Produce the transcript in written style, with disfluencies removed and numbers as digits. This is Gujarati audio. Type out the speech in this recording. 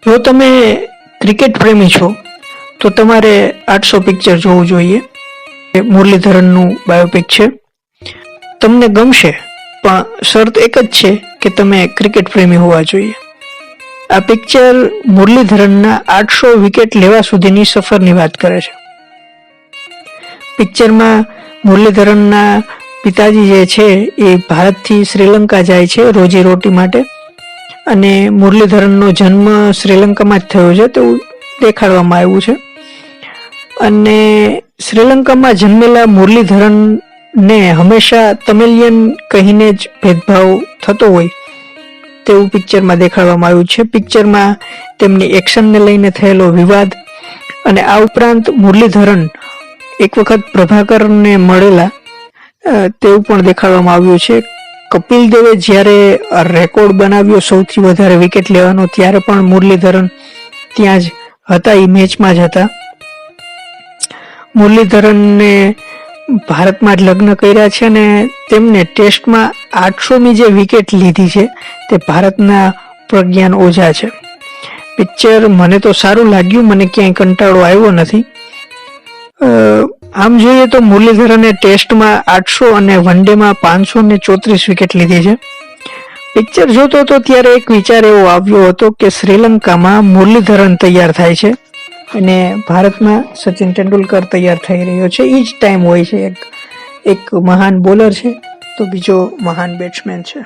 જો તમે ક્રિકેટ પ્રેમી છો તો તમારે 800 પિક્ચર જોવું જોઈએ. મુરલીધરનનું બાયોપિક છે. તમને ગમશે, પણ શરત એક જ છે કે તમે ક્રિકેટ પ્રેમી હોવા જોઈએ. આ પિક્ચર મુરલીધરનના 800 વિકેટ લેવા સુધીની સફરની વાત કરે છે. પિક્ચરમાં મુરલીધરનના પિતાજી જે છે એ ભારતથી શ્રીલંકા જાય છે રોજીરોટી માટે, અને મુરલીધરનનો જન્મ શ્રીલંકામાં જ થયો છે તેવું દેખાડવામાં આવ્યું છે. અને શ્રીલંકામાં જન્મેલા મુરલીધરનને હંમેશા તમિલિયન કહીને જ ભેદભાવ થતો હોય તેવું પિક્ચરમાં દેખાડવામાં આવ્યું છે. પિક્ચરમાં તેમની એક્શનને લઈને થયેલો વિવાદ, અને આ ઉપરાંત મુરલીધરન એક વખત પ્રભાકરને મળેલા તેવું પણ દેખાડવામાં આવ્યું છે. કપિલ દેવે જ્યારે રેકોર્ડ બનાવ્યો સૌથી વધારે વિકેટ લેવાનો, ત્યારે પણ મુરલીધરન ત્યાં જ હતા, એ મેચમાં જ હતા. મુરલીધરનને ભારતમાં જ લગ્ન કર્યા છે અને તેમને ટેસ્ટમાં 800મી જે વિકેટ લીધી છે તે ભારતના પ્રજ્ઞાન ઓઝા છે. પિક્ચર મને તો સારું લાગ્યું, મને ક્યાંય કંટાળો આવ્યો નથી. આમ જોઈએ તો મુરલીધરને ટેસ્ટમાં 800 અને વન ડેમાં 534 વિકેટ લીધી છે. પિક્ચર જોતો હતો ત્યારે એક વિચાર એવો આવ્યો હતો કે શ્રીલંકામાં મુરલીધરન તૈયાર થાય છે અને ભારતમાં સચિન તેંડુલકર તૈયાર થઈ રહ્યો છે. એ જ ટાઈમ હોય છે. એક મહાન બોલર છે તો બીજો મહાન બેટ્સમેન છે.